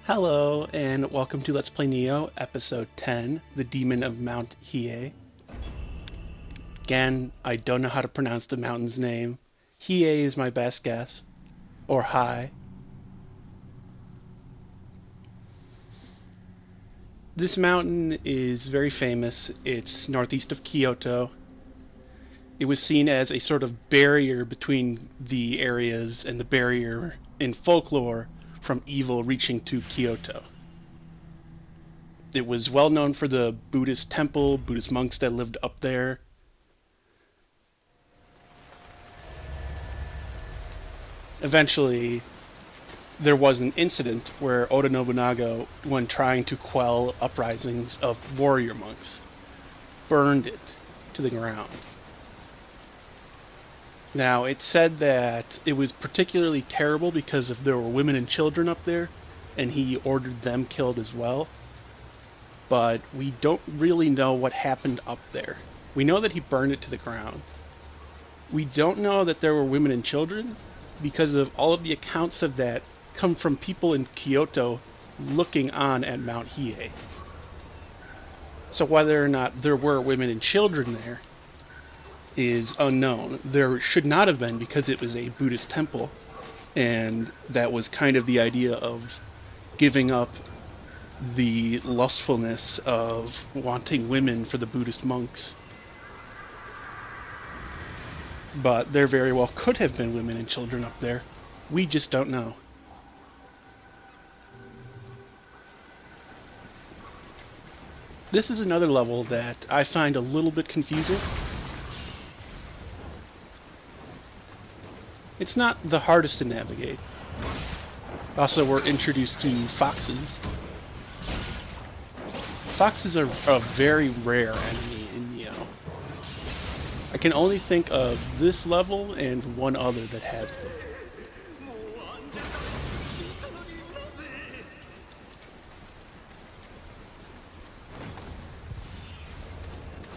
Hello, and welcome to Let's Play Nioh, Episode 10, The Demon of Mount Hiei. Again, I don't know how to pronounce the mountain's name. Hiei is my best guess. Or Hai. This mountain is very famous. It's northeast of Kyoto. It was seen as a sort of barrier between the areas and the barrier in folklore from evil reaching to Kyoto. It was well known for the Buddhist temple, Buddhist monks that lived up there. Eventually, there was an incident where Oda Nobunaga, when trying to quell uprisings of warrior monks, burned it to the ground. Now, it's said that it was particularly terrible because there were women and children up there, and he ordered them killed as well. But we don't really know what happened up there. We know that he burned it to the ground. We don't know that there were women and children because of all of the accounts of that come from people in Kyoto looking on at Mount Hiei. So whether or not there were women and children there is unknown. There should not have been because it was a Buddhist temple, and that was kind of the idea of giving up the lustfulness of wanting women for the Buddhist monks. But there very well could have been women and children up there. We just don't know. This is another level that I find a little bit confusing. It's not the hardest to navigate. Also, we're introduced to foxes. Foxes are a very rare enemy in Nioh. I can only think of this level and one other that has them.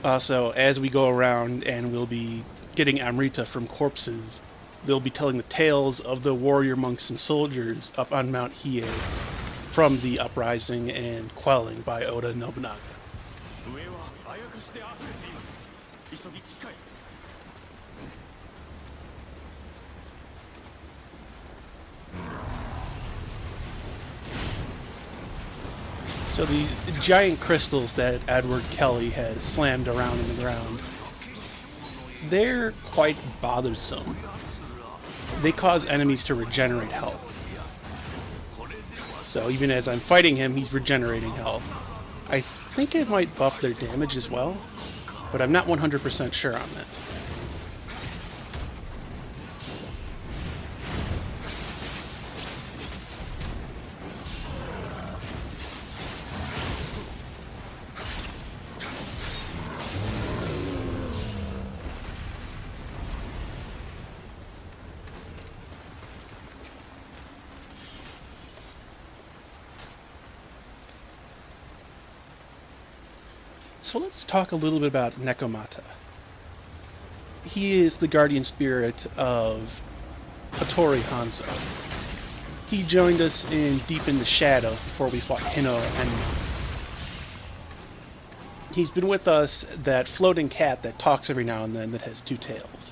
Also, as we go around and we'll be getting Amrita from corpses, they'll be telling the tales of the warrior monks and soldiers up on Mount Hiei from the uprising and quelling by Oda Nobunaga. So these giant crystals that Edward Kelley has slammed around in the ground, they're quite bothersome. They cause enemies to regenerate health. So even as I'm fighting him, he's regenerating health. I think it might buff their damage as well, but I'm not 100% sure on that. So let's talk a little bit about Nekomata. He is the guardian spirit of Hattori Hanzo. He joined us in Deep in the Shadow before we fought Hino and he's been with us, that floating cat that talks every now and then that has two tails.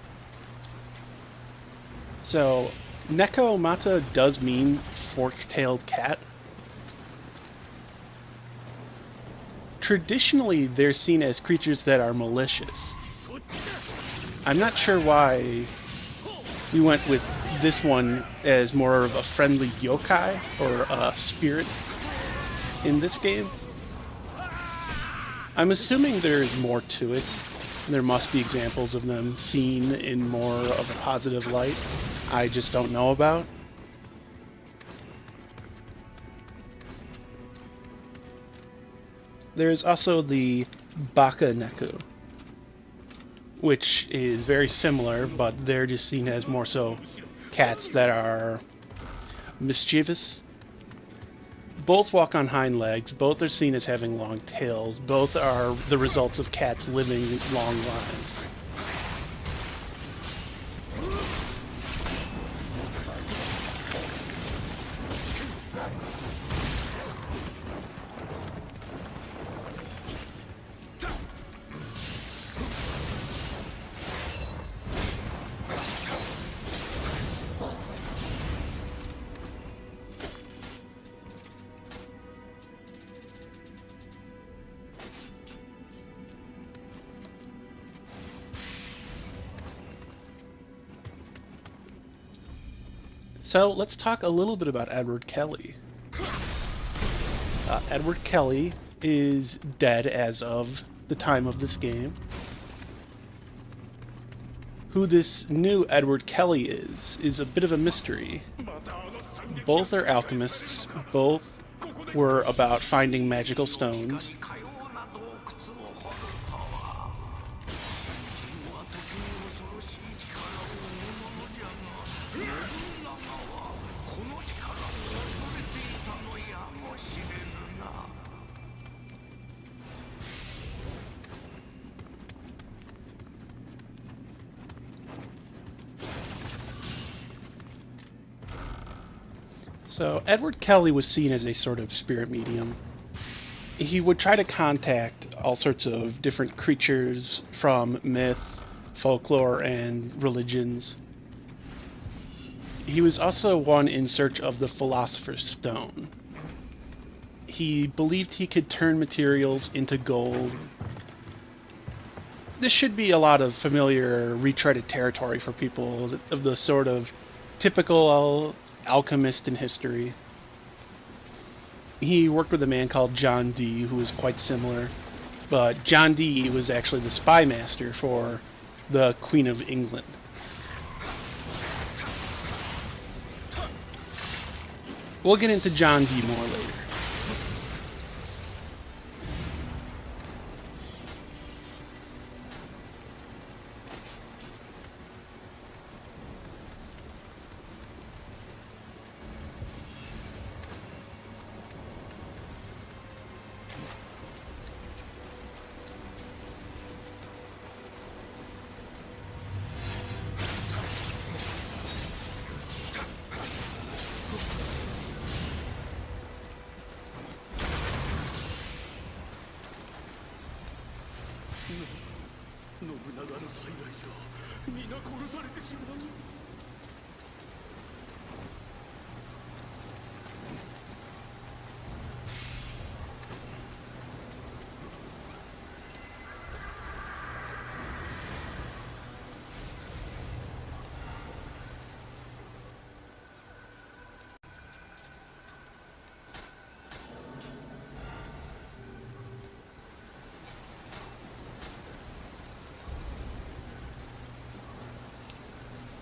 So Nekomata does mean fork-tailed cat. Traditionally, they're seen as creatures that are malicious. I'm not sure why we went with this one as more of a friendly yokai, or a spirit, in this game. I'm assuming there's more to it. There must be examples of them seen in more of a positive light I just don't know about. There's also the Baka Neku, which is very similar, but they're just seen as more so cats that are mischievous. Both walk on hind legs, both are seen as having long tails, both are the results of cats living long lives. So let's talk a little bit about Edward Kelley. Edward Kelley is dead as of the time of this game. Who this new Edward Kelley is a bit of a mystery. Both are alchemists, both were about finding magical stones. So Edward Kelley was seen as a sort of spirit medium. He would try to contact all sorts of different creatures from myth, folklore, and religions. He was also one in search of the Philosopher's Stone. He believed he could turn materials into gold. This should be a lot of familiar, retreaded territory for people of the sort of typical alchemist in history. He worked with a man called John Dee, who was quite similar, but John Dee was actually the spy master for the Queen of England. We'll get into John Dee more later.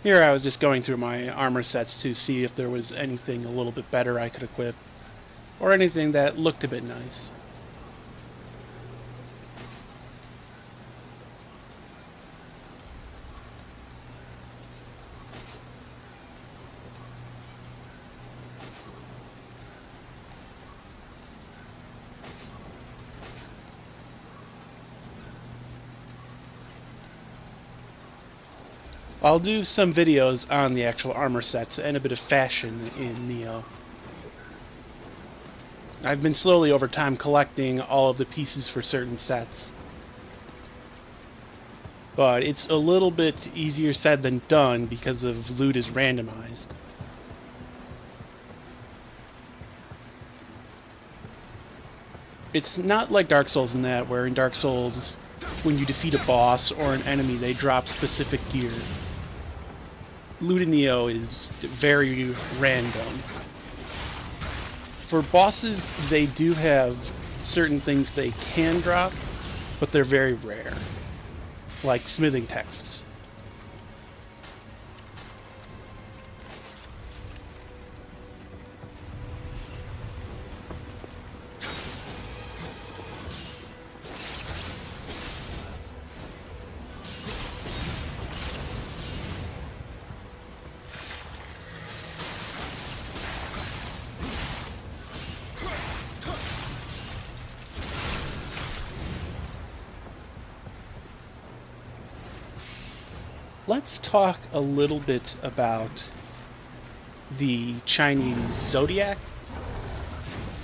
Here I was just going through my armor sets to see if there was anything a little bit better I could equip, or anything that looked a bit nice. I'll do some videos on the actual armor sets and a bit of fashion in Nioh. I've been slowly over time collecting all of the pieces for certain sets. But it's a little bit easier said than done because of loot is randomized. It's not like Dark Souls in that, where in Dark Souls, when you defeat a boss or an enemy, they drop specific gear. Loot in Nioh is very random. For bosses, they do have certain things they can drop, but they're very rare. Like smithing texts. Let's talk a little bit about the Chinese zodiac,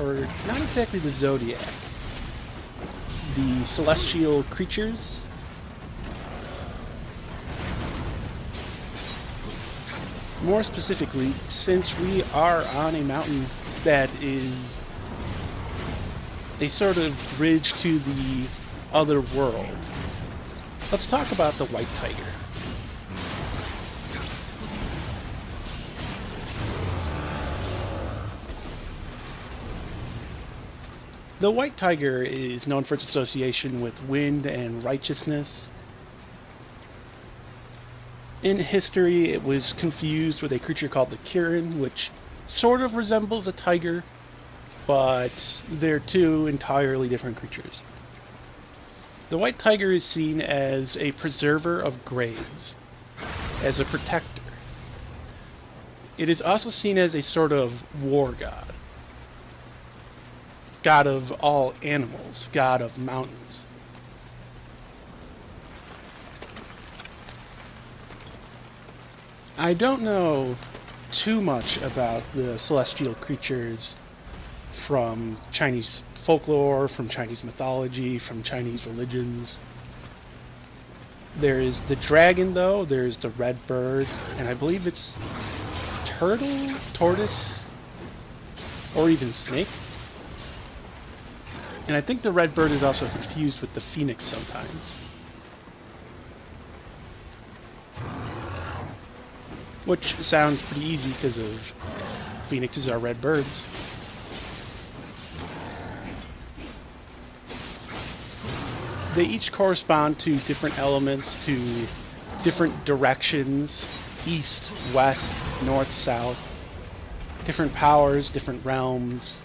or not exactly the zodiac, the celestial creatures. More specifically, since we are on a mountain that is a sort of bridge to the other world, let's talk about the white tiger. The white tiger is known for its association with wind and righteousness. In history, it was confused with a creature called the Kirin, which sort of resembles a tiger, but they're two entirely different creatures. The white tiger is seen as a preserver of graves, as a protector. It is also seen as a sort of war god. God of all animals, god of mountains. I don't know too much about the celestial creatures from Chinese folklore, from Chinese mythology, from Chinese religions. There is the dragon, though. There's the red bird, and I believe it's turtle, tortoise, or even snake. And I think the red bird is also confused with the phoenix sometimes. Which sounds pretty easy because of phoenixes are red birds. They each correspond to different elements, to different directions, east, west, north, south, different powers, different realms.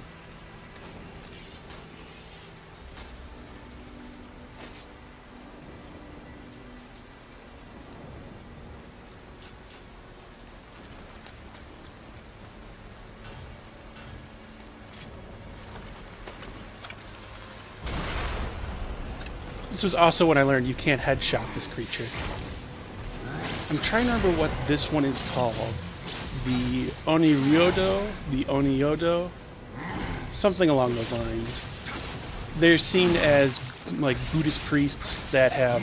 This was also when I learned you can't headshot this creature. I'm trying to remember what this one is called. The Oniodo, something along those lines. They're seen as like Buddhist priests that have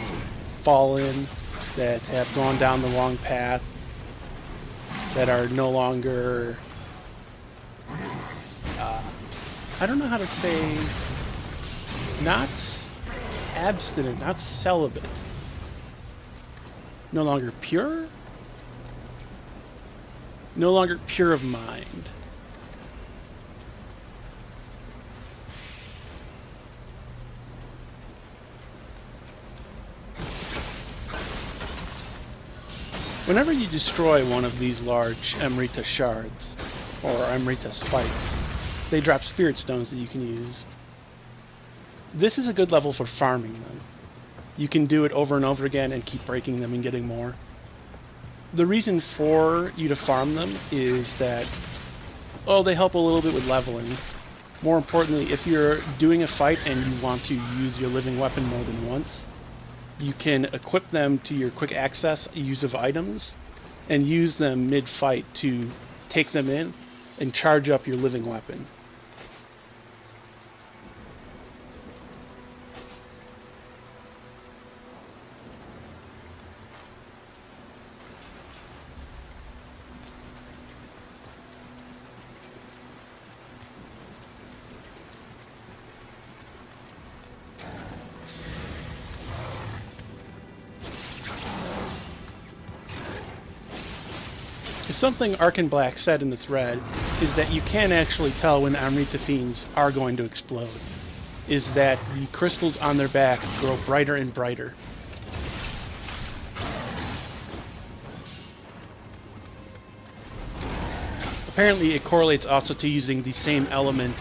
fallen, that have gone down the wrong path, that are no longer... I don't know how to say... Not abstinent, not celibate. No longer pure? No longer pure of mind. Whenever you destroy one of these large Amrita shards, or Amrita spikes, they drop spirit stones that you can use. This is a good level for farming them. You can do it over and over again and keep breaking them and getting more. The reason for you to farm them is that, they help a little bit with leveling. More importantly, if you're doing a fight and you want to use your living weapon more than once, you can equip them to your quick access use of items and use them mid-fight to take them in and charge up your living weapon. Something Arkan Black said in the thread is that you can actually tell when Amrita fiends are going to explode. Is that the crystals on their back grow brighter and brighter. Apparently it correlates also to using the same element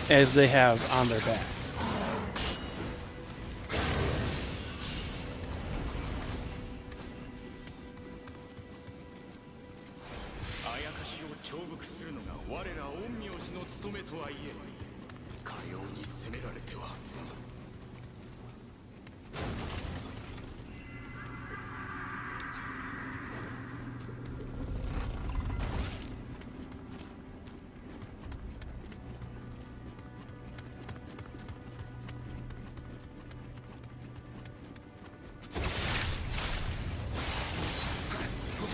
as they have on their back.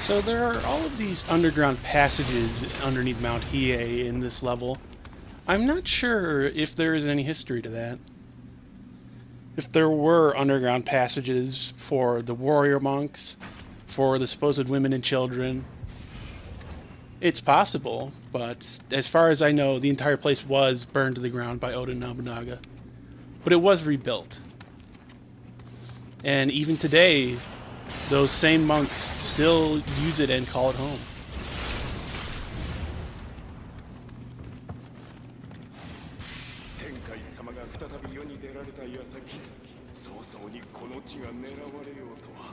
So there are all of these underground passages underneath Mount Hiei in this level. I'm not sure if there is any history to that. If there were underground passages for the warrior monks, for the supposed women and children, It's possible, but as far as I know, the entire place was burned to the ground by Oda Nobunaga. But it was rebuilt. And even today, those same monks still use it and call it home. Tenkai 様が再び世に出られた矢先、早々にこの地が狙われようとは。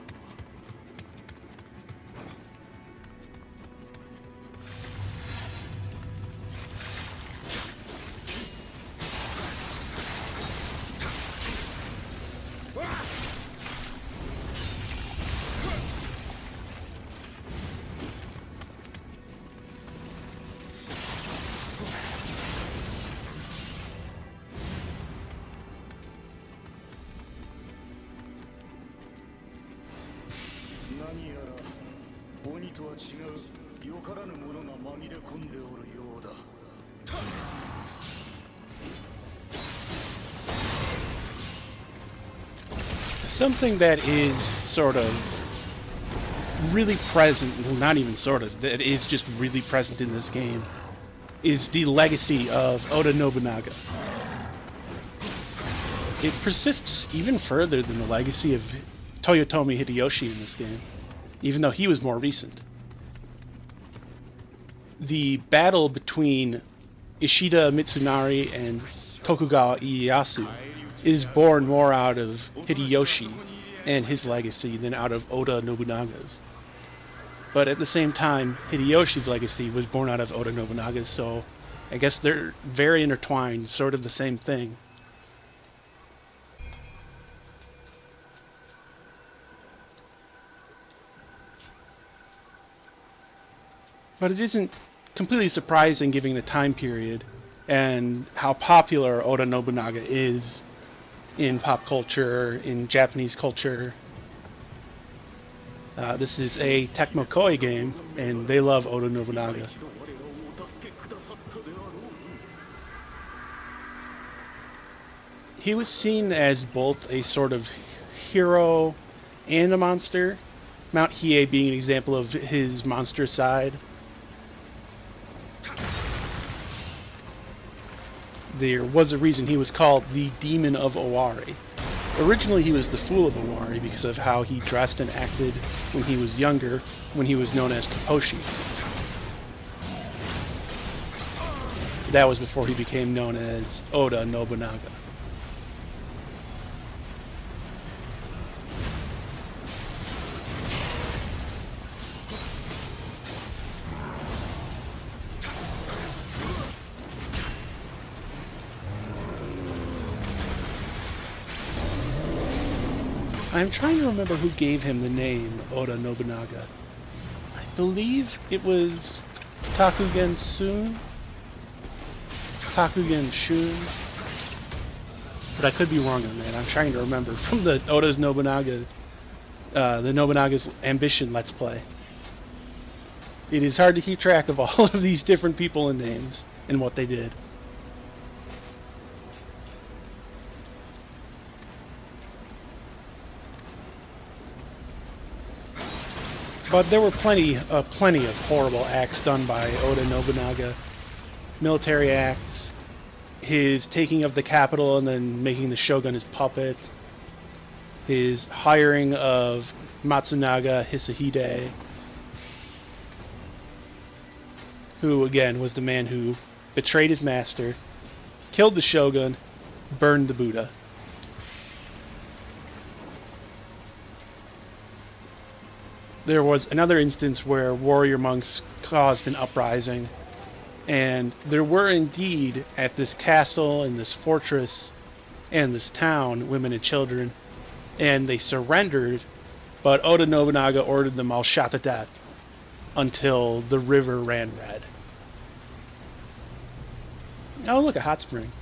何やら鬼とは違うよからぬものが紛れ込んでおるようだ。Something that is sort of really present, well, not even sort of, that is just really present in this game, is the legacy of Oda Nobunaga. It persists even further than the legacy of Toyotomi Hideyoshi in this game, even though he was more recent. The battle between Ishida Mitsunari and Tokugawa Ieyasu is born more out of Hideyoshi and his legacy than out of Oda Nobunaga's. But at the same time, Hideyoshi's legacy was born out of Oda Nobunaga's, so I guess they're very intertwined, sort of the same thing. But it isn't completely surprising given the time period and how popular Oda Nobunaga is in pop culture, in Japanese culture. This is a Tecmo Koei game, and they love Oda Nobunaga. He was seen as both a sort of hero and a monster, Mount Hiei being an example of his monster side. There was a reason he was called the Demon of Owari. Originally he was the Fool of Owari because of how he dressed and acted when he was younger, when he was known as Kaposhi. That was before he became known as Oda Nobunaga. I'm trying to remember who gave him the name Oda Nobunaga. I believe it was Takugen Shun. But I could be wrong on that. I'm trying to remember from the Oda's Nobunaga, the Nobunaga's Ambition Let's Play. It is hard to keep track of all of these different people and names and what they did. But there were plenty of horrible acts done by Oda Nobunaga. Military acts, his taking of the capital and then making the shogun his puppet, his hiring of Matsunaga Hisahide, who again was the man who betrayed his master, killed the shogun, burned the Buddha. There was another instance where warrior monks caused an uprising, and there were indeed at this castle and this fortress and this town women and children, and they surrendered, but Oda Nobunaga ordered them all shot to death until the river ran red. Oh, look, a hot spring.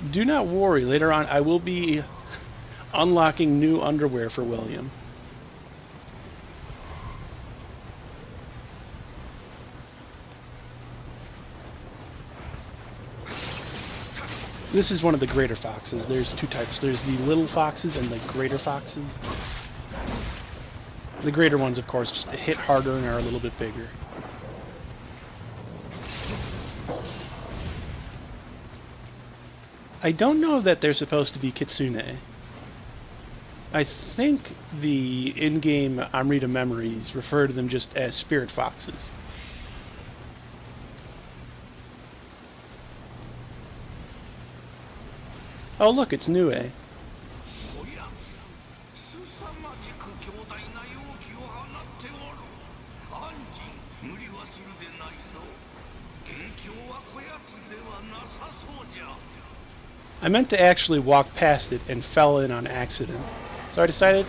Do not worry, later on I will be unlocking new underwear for William. This is one of the greater foxes. There's two types. There's the little foxes and the greater foxes. The greater ones, of course, just hit harder and are a little bit bigger. I don't know that they're supposed to be kitsune. I think the in-game Amrita memories refer to them just as spirit foxes. Oh look, it's Nioh. I meant to actually walk past it and fell in on accident. So I decided,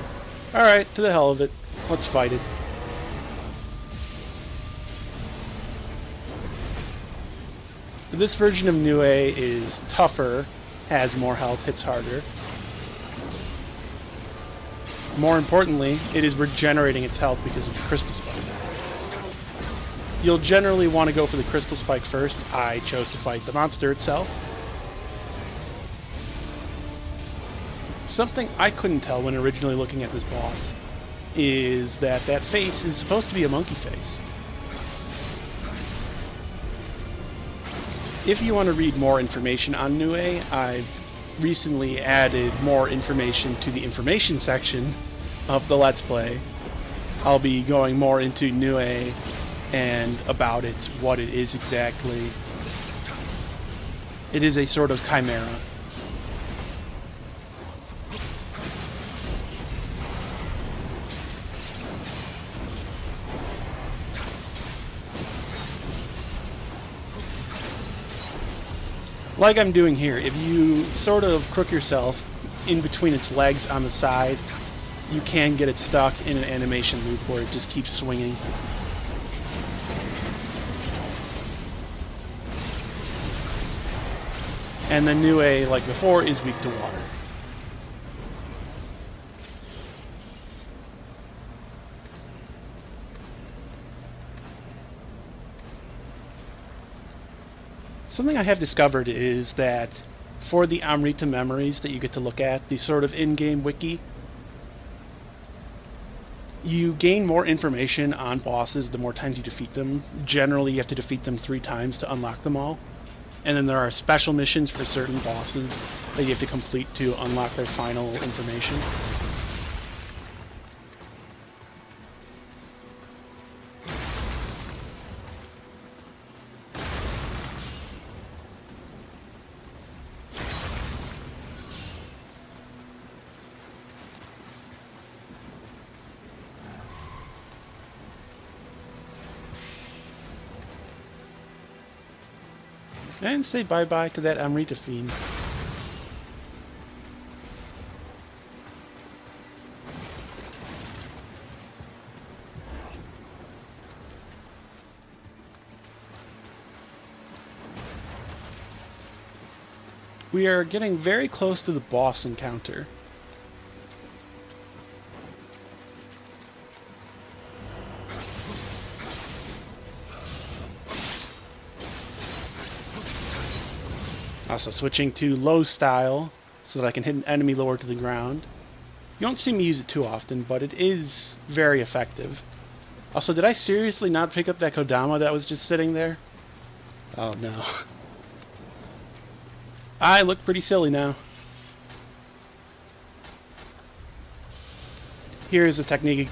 alright, to the hell of it. Let's fight it. This version of Nioh is tougher, has more health, hits harder. More importantly, it is regenerating its health because of the crystal spike. You'll generally want to go for the crystal spike first. I chose to fight the monster itself. Something I couldn't tell when originally looking at this boss is that that face is supposed to be a monkey face. If you want to read more information on Nioh, I've recently added more information to the information section of the Let's Play. I'll be going more into Nioh and about it, what it is exactly. It is a sort of chimera. Like I'm doing here, if you sort of crook yourself in between its legs on the side, you can get it stuck in an animation loop where it just keeps swinging. And the Nioh, like before, is weak to water. Something I have discovered is that for the Amrita memories that you get to look at, the sort of in-game wiki, you gain more information on bosses the more times you defeat them. Generally, you have to defeat them 3 times to unlock them all. And then there are special missions for certain bosses that you have to complete to unlock their final information. And say bye-bye to that Amrita fiend. We are getting very close to the boss encounter. Also switching to low style so that I can hit an enemy lower to the ground. You don't see me use it too often, but it is very effective. Also, did I seriously not pick up that Kodama that was just sitting there? Oh no. I look pretty silly now. Here's a technique.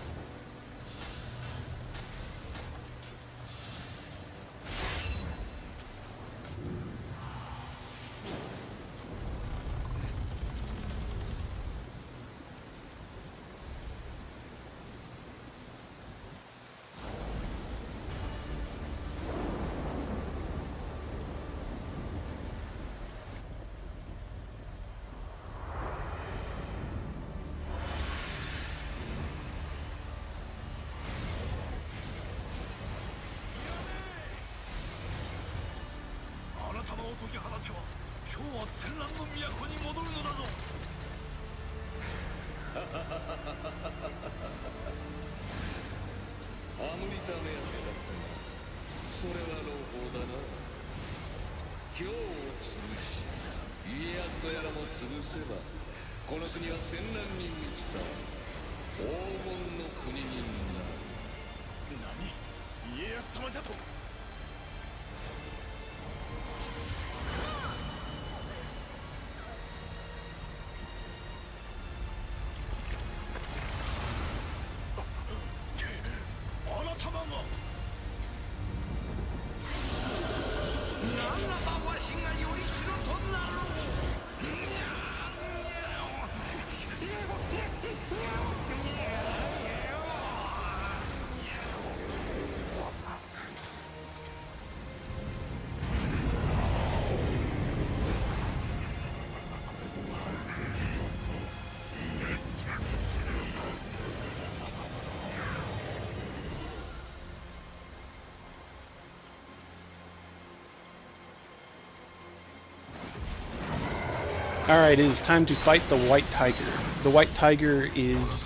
Alright, it is time to fight the White Tiger. The White Tiger is,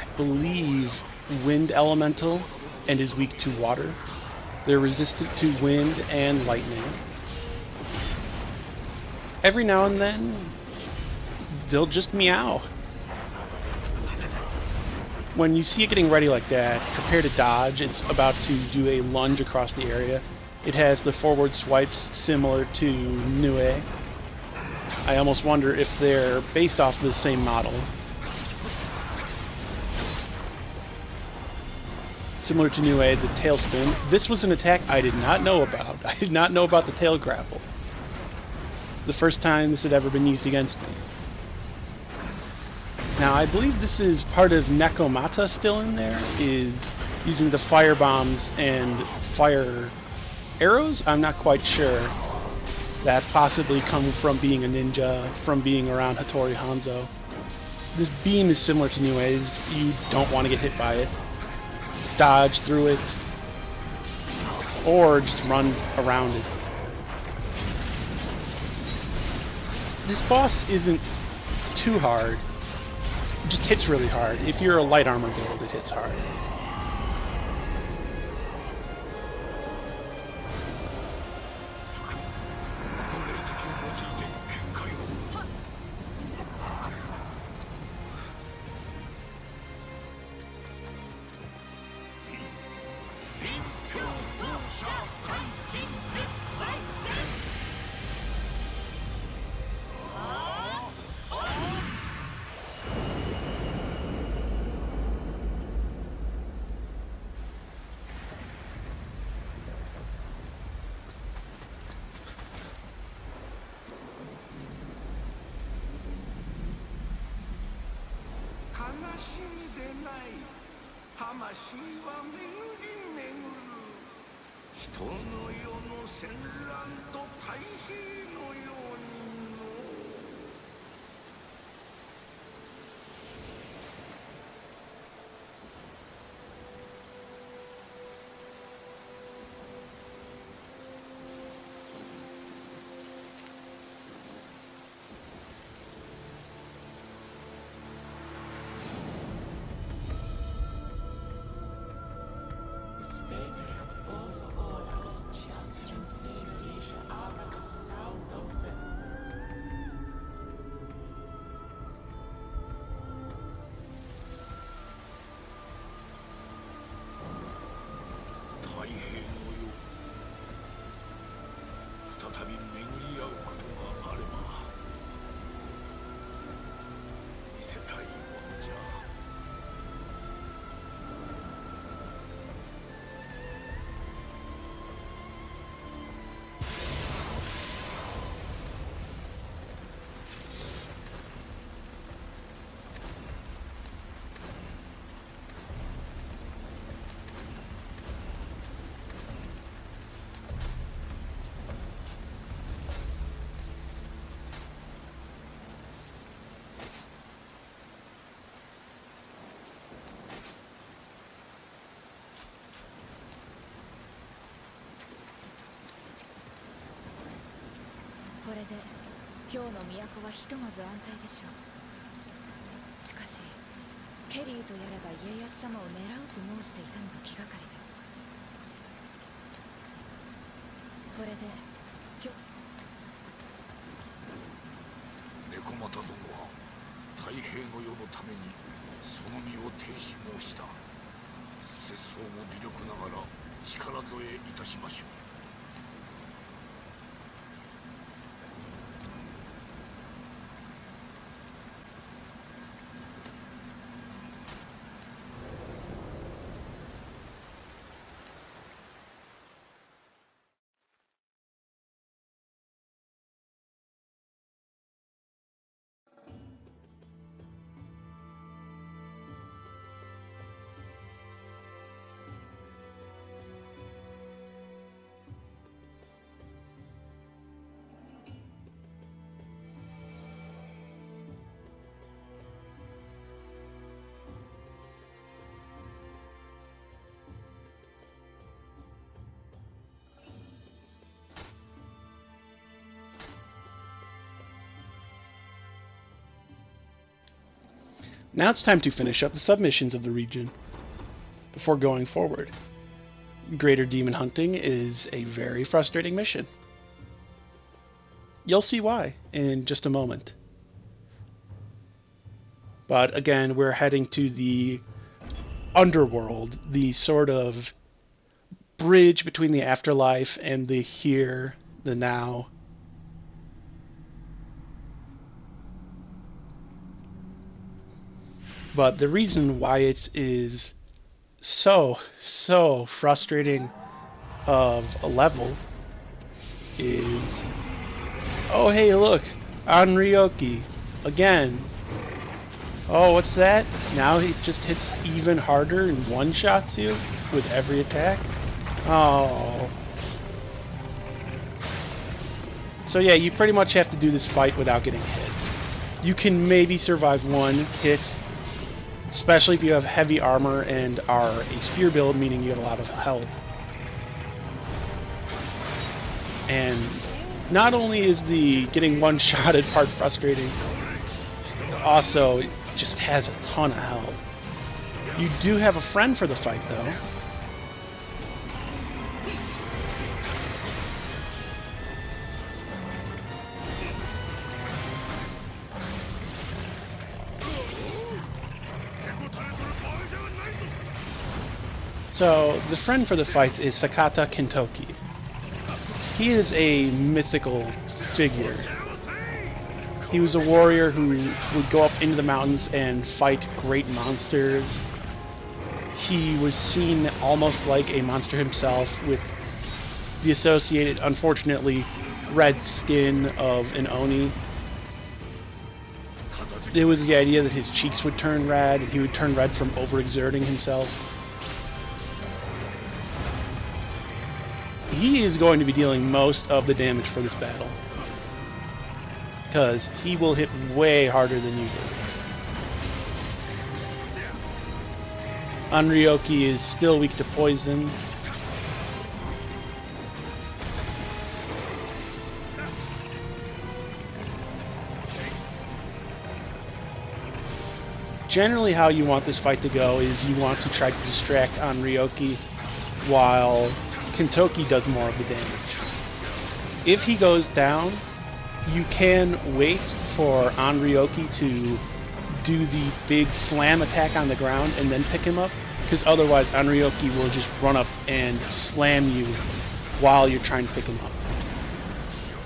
I believe, wind elemental and is weak to water. They're resistant to wind and lightning. Every now and then, they'll just meow. When you see it getting ready like that, prepare to dodge. It's about to do a lunge across the area. It has the forward swipes similar to Nioh. I almost wonder if they're based off the same model. Similar to Nioh, the tail spin. This was an attack I did not know about. I did not know about the tail grapple. The first time this had ever been used against me. Now, I believe this is part of Nekomata still in there, is using the fire bombs and fire arrows? I'm not quite sure. That possibly come from being a ninja, from being around Hattori Hanzo. This beam is similar to Nioh's. You don't want to get hit by it. Dodge through it, or just run around it. This boss isn't too hard. It just hits really hard. If you're a light armor build, it hits hard.これで今日の都はひとまず安泰でしょう。しかしケリーとやらが家康様を狙うと申していたのが気がかりです。これで猫又殿は太平の世のためにその身を挺し申した。節操も微力ながら力添えいたしましょう。Now it's time to finish up the submissions of the region before going forward. Greater Demon Hunting is a very frustrating mission. You'll see why in just a moment. But again, we're heading to the underworld, the sort of bridge between the afterlife and the here, the now. But the reason why it is so frustrating of a level is, oh hey look, Onryoki again. Oh, what's that? Now he just hits even harder and one-shots you with every attack? Oh. So yeah, you pretty much have to do this fight without getting hit. You can maybe survive one hit, especially if you have heavy armor and are a spear build, meaning you have a lot of health. And not only is the getting one-shotted part frustrating, also it just has a ton of health. You do have a friend for the fight, though. So, the friend for the fight is Sakata Kintoki. He is a mythical figure. He was a warrior who would go up into the mountains and fight great monsters. He was seen almost like a monster himself, with the associated, unfortunately, red skin of an Oni. It was the idea that his cheeks would turn red, and he would turn red from overexerting himself. He is going to be dealing most of the damage for this battle, because he will hit way harder than you do. Onryoki is still weak to poison. Generally how you want this fight to go is you want to try to distract Onryoki while Kintoki does more of the damage. If he goes down, you can wait for Onryoki to do the big slam attack on the ground and then pick him up, because otherwise Onryoki will just run up and slam you while you're trying to pick him up.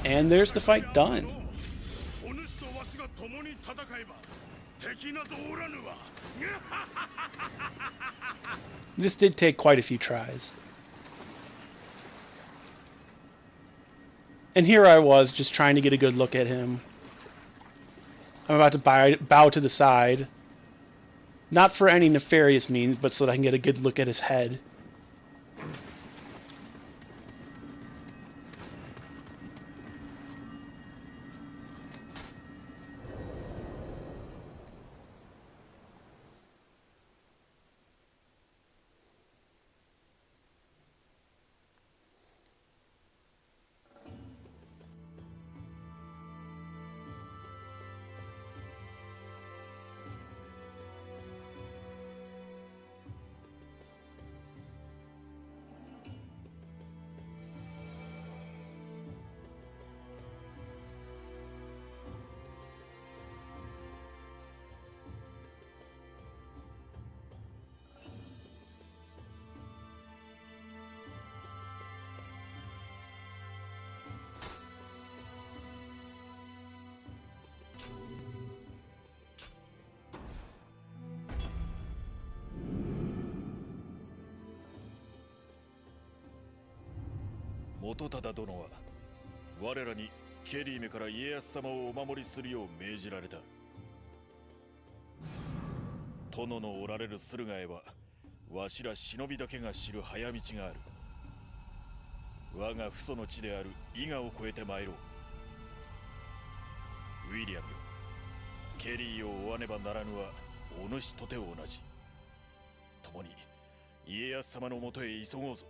And there's the fight done. This did take quite a few tries. And here I was, just trying to get a good look at him. I'm about to bow to the side. Not for any nefarious means, but so that I can get a good look at his head. 元忠殿は我らにケリーめから家康様をお守りするよう命じられた。殿のおられる駿河へはわしら忍びだけが知る早道がある。我が父祖の地である伊賀を越えて参ろう。ウィリアムよ、ケリーを追わねばならぬはお主とて同じ。共に家康様のもとへ急ごうぞ。